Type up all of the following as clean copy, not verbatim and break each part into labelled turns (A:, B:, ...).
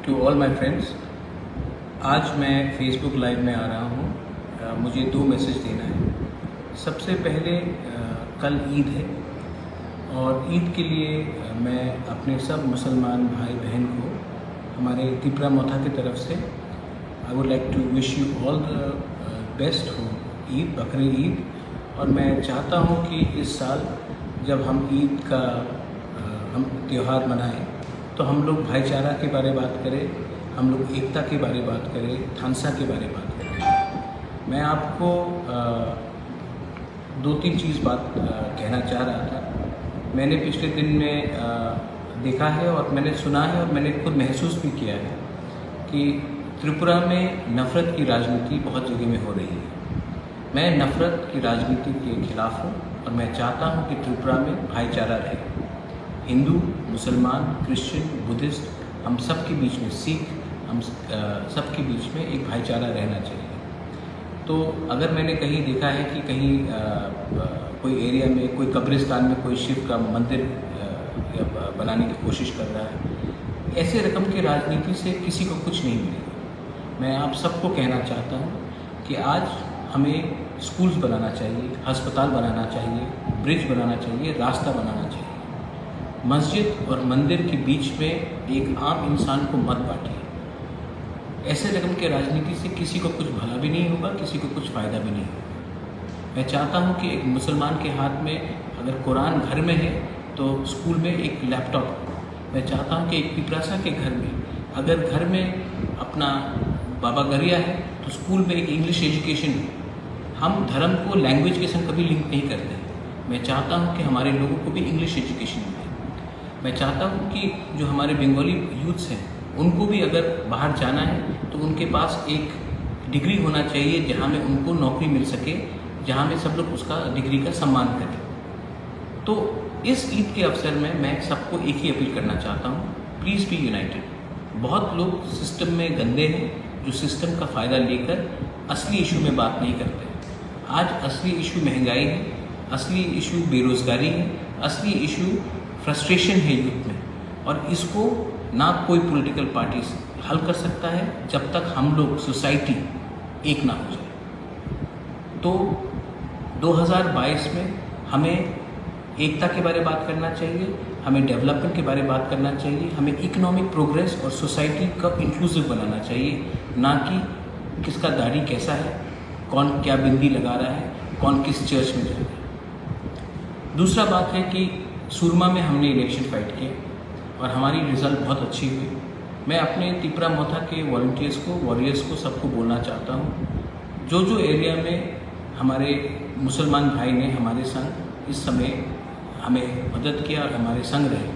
A: To all my friends. आज मैं Facebook live में आ रहा हूँ। मुझे दो मैसेज देना है। सबसे पहले कल ईद है और ईद के लिए मैं अपने सब मुसलमान भाई बहन को हमारे त्रिपुरा मोथा की तरफ से I would like to wish you all the best for Eid, Bakri Eid. और मैं चाहता हूँ कि इस साल जब हम ईद का हम त्यौहार मनाएं तो हम लोग भाईचारा के बारे में बात करें, हम लोग एकता के बारे में बात करें, थानसा के बारे में बात करें। मैं आपको दो तीन चीज़ बात कहना चाह रहा था। मैंने पिछले दिन में देखा है और मैंने सुना है और मैंने खुद महसूस भी किया है कि त्रिपुरा में नफ़रत की राजनीति बहुत जगह में हो रही है। मैं नफ़रत की राजनीति के खिलाफ हूँ और मैं चाहता हूँ कि त्रिपुरा में भाईचारा रहे। हिंदू, मुसलमान, क्रिश्चियन, बुद्धिस्ट, हम सब के बीच में, सिख, हम सब के बीच में एक भाईचारा रहना चाहिए। तो अगर मैंने कहीं देखा है कि कहीं कोई एरिया में, कोई कब्रिस्तान में कोई शिव का मंदिर बनाने की कोशिश कर रहा है, ऐसे रकम की राजनीति से किसी को कुछ नहीं मिलेगा। मैं आप सबको कहना चाहता हूँ कि आज हमें स्कूल्स बनाना चाहिए, अस्पताल बनाना चाहिए, ब्रिज बनाना चाहिए, रास्ता बनाना चाहिए। मस्जिद और मंदिर के बीच में एक आम इंसान को मत बांटिए। ऐसे रकम के राजनीति से किसी को कुछ भला भी नहीं होगा, किसी को कुछ फ़ायदा भी नहीं होगा। मैं चाहता हूँ कि एक मुसलमान के हाथ में अगर कुरान घर में है तो स्कूल में एक लैपटॉप। मैं चाहता हूँ कि एक पिपरासा के घर में अगर घर में अपना बाबा गरिया है तो स्कूल में एक इंग्लिश एजुकेशन हो। हम धर्म को लैंग्वेज के संग कभी लिंक नहीं करते। मैं चाहता हूँ कि हमारे लोगों को भी इंग्लिश एजुकेशन मिले। मैं चाहता हूँ कि जो हमारे बंगाली यूथ्स हैं उनको भी अगर बाहर जाना है तो उनके पास एक डिग्री होना चाहिए जहाँ में उनको नौकरी मिल सके, जहाँ में सब लोग उसका डिग्री का सम्मान करें। तो इस ईद के अवसर में मैं सबको एक ही अपील करना चाहता हूँ, प्लीज़ बी यूनाइटेड। बहुत लोग सिस्टम में गंदे हैं जो सिस्टम का फ़ायदा लेकर असली इशू में बात नहीं करते। आज असली इशू महंगाई है, असली इशू बेरोज़गारी है, असली इशू फ्रस्ट्रेशन है यूथ में, और इसको ना कोई पॉलिटिकल पार्टी हल कर सकता है जब तक हम लोग सोसाइटी एक ना हो जाए। तो 2022 में हमें एकता के बारे में बात करना चाहिए, हमें डेवलपमेंट के बारे में बात करना चाहिए, हमें इकोनॉमिक प्रोग्रेस और सोसाइटी का इंक्लूसिव बनाना चाहिए, ना कि किसका दाढ़ी कैसा है, कौन क्या बिंदी लगा रहा है, कौन किस चर्च में जा रहा है। दूसरा बात है कि सुरमा में हमने इलेक्शन फाइट किए और हमारी रिज़ल्ट बहुत अच्छी हुई। मैं अपने त्रिपुरा मोथा के वॉरियर्स को सबको बोलना चाहता हूँ, जो एरिया में हमारे मुसलमान भाई ने हमारे संग इस समय हमें मदद किया और हमारे संग रहे,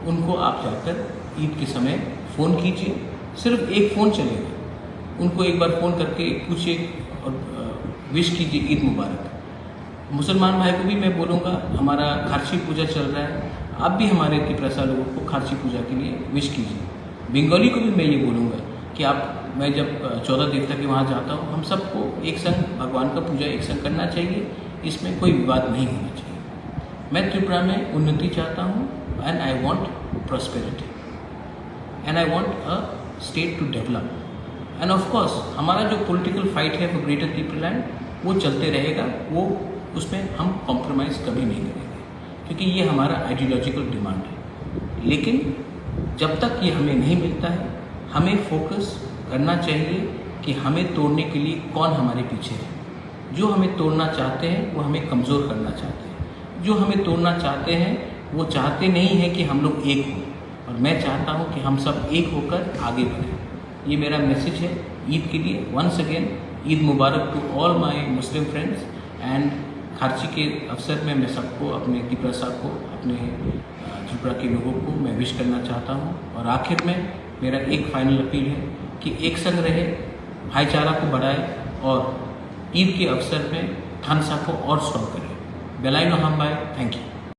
A: उनको आप जाकर ईद के समय फ़ोन कीजिए। सिर्फ एक फ़ोन चलेगा, उनको एक बार फ़ोन करके पूछिए और विश कीजिए ईद मुबारक। मुसलमान भाई को भी मैं बोलूँगा, हमारा खारची पूजा चल रहा है, आप भी हमारे त्रिपुरा लोगों को खारची पूजा के लिए विश कीजिए। बंगाली को भी मैं ये बोलूँगा कि मैं जब 14 देवता के वहाँ जाता हूँ, हम सबको एक संग भगवान का पूजा एक संग करना चाहिए, इसमें कोई विवाद नहीं होना चाहिए। मैं त्रिपुरा में उन्नति चाहता हूँ and I want prosperity and I want a state to develop. And of course हमारा जो पॉलिटिकल फाइट है फॉर ग्रेटर त्रिपुरालैंड वो चलते रहेगा, वो उसमें हम कॉम्प्रोमाइज़ कभी नहीं करेंगे, क्योंकि ये हमारा आइडियोलॉजिकल डिमांड है। लेकिन जब तक ये हमें नहीं मिलता है, हमें फोकस करना चाहिए कि हमें तोड़ने के लिए कौन हमारे पीछे है। जो हमें तोड़ना चाहते हैं वो हमें कमज़ोर करना चाहते हैं, जो हमें तोड़ना चाहते हैं वो चाहते नहीं हैं कि हम लोग एक हों, और मैं चाहता हूँ कि हम सब एक होकर आगे बढ़ें। ये मेरा मैसेज है ईद के लिए। Once again Eid Mubarak to all my Muslim friends. And Kharchi के अवसर में मैं सबको, अपने त्रिपुरा साहब को, अपने त्रिपुरा के लोगों को मैं विश करना चाहता हूँ। और आखिर में मेरा एक फाइनल अपील है कि एक संग रहे, भाईचारा को बढ़ाए और ईद के अवसर में थानसा को और स्ट्रॉन्ग करें। बेलाई नो हम बाय। Thank you.